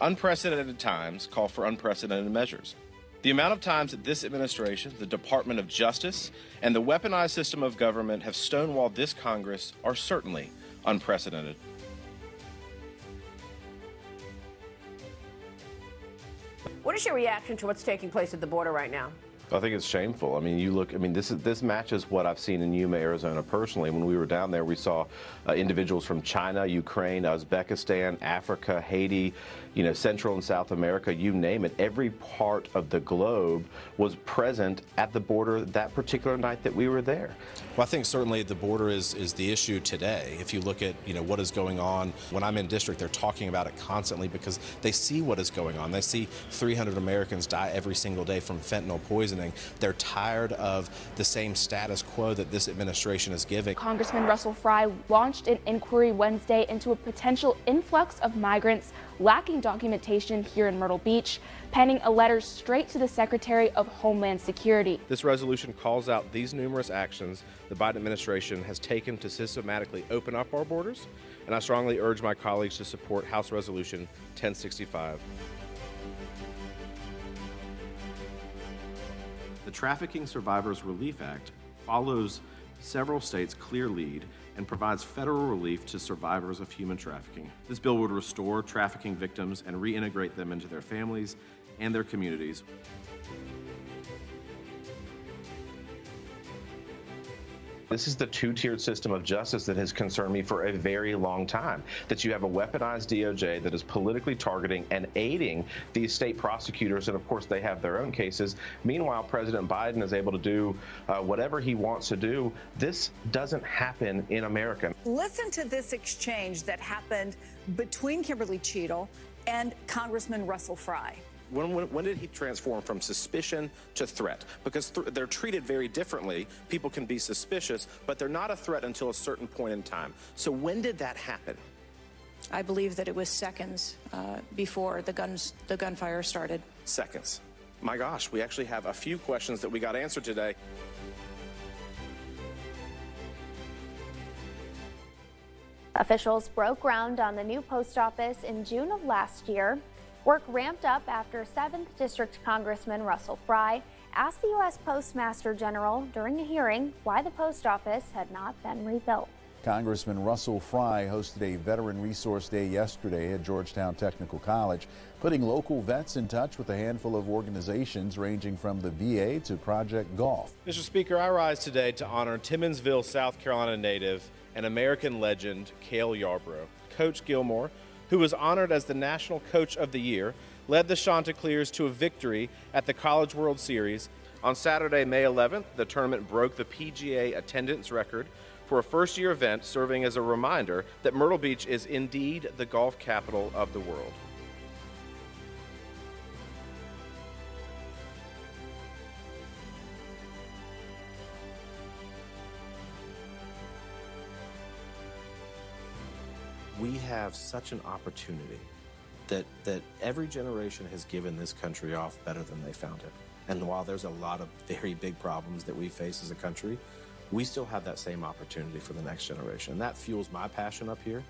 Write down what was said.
Unprecedented times call for unprecedented measures. The amount of times that this administration, the Department of Justice, and the weaponized system of government have stonewalled this Congress are certainly unprecedented. What is your reaction to what's taking place at the border right now? I think it's shameful. I mean, this matches what I've seen in Yuma, Arizona personally. When we were down there, we saw individuals from China, Ukraine, Uzbekistan, Africa, Haiti, Central and South America, you name it. Every part of the globe was present at the border that particular night that we were there. Well, I think certainly the border is the issue today. If you look at, what is going on, when I'm in district, they're talking about it constantly because they see what is going on. They see 300 Americans die every single day from fentanyl poisoning. They're tired of the same status quo that this administration is giving. Congressman Russell Fry launched an inquiry Wednesday into a potential influx of migrants lacking documentation here in Myrtle Beach, penning a letter straight to the Secretary of Homeland Security. This resolution calls out these numerous actions the Biden administration has taken to systematically open up our borders, and I strongly urge my colleagues to support House Resolution 1065. The Trafficking Survivors Relief Act follows several states' clear lead and provides federal relief to survivors of human trafficking. This bill would restore trafficking victims and reintegrate them into their families and their communities. This is the two-tiered system of justice that has concerned me for a very long time, that you have a weaponized DOJ that is politically targeting and aiding these state prosecutors, and of course they have their own cases. Meanwhile, President Biden is able to do whatever he wants to do. This doesn't happen in America. Listen to this exchange that happened between Kimberly Cheadle and Congressman Russell Fry. When did he transform from suspicion to threat? Because they're treated very differently. People can be suspicious, but they're not a threat until a certain point in time. So when did that happen? I believe that it was seconds before the gunfire started. Seconds. My gosh, we actually have a few questions that we got answered today. Officials broke ground on the new post office in June of last year. Work ramped up after 7th District Congressman Russell Fry asked the U.S. Postmaster General during a hearing why the post office had not been rebuilt. Congressman Russell Fry hosted a Veteran Resource Day yesterday at Georgetown Technical College, putting local vets in touch with a handful of organizations ranging from the VA to Project Golf. Mr. Speaker, I rise today to honor Timmonsville, South Carolina native and American legend Cale Yarborough. Coach Gilmore, who was honored as the National Coach of the Year, led the Chanticleers to a victory at the College World Series. On Saturday, May 11th, the tournament broke the PGA attendance record for a first-year event, serving as a reminder that Myrtle Beach is indeed the golf capital of the world. We have such an opportunity that every generation has given this country off better than they found it. And while there's a lot of very big problems that we face as a country, we still have that same opportunity for the next generation. And that fuels my passion up here.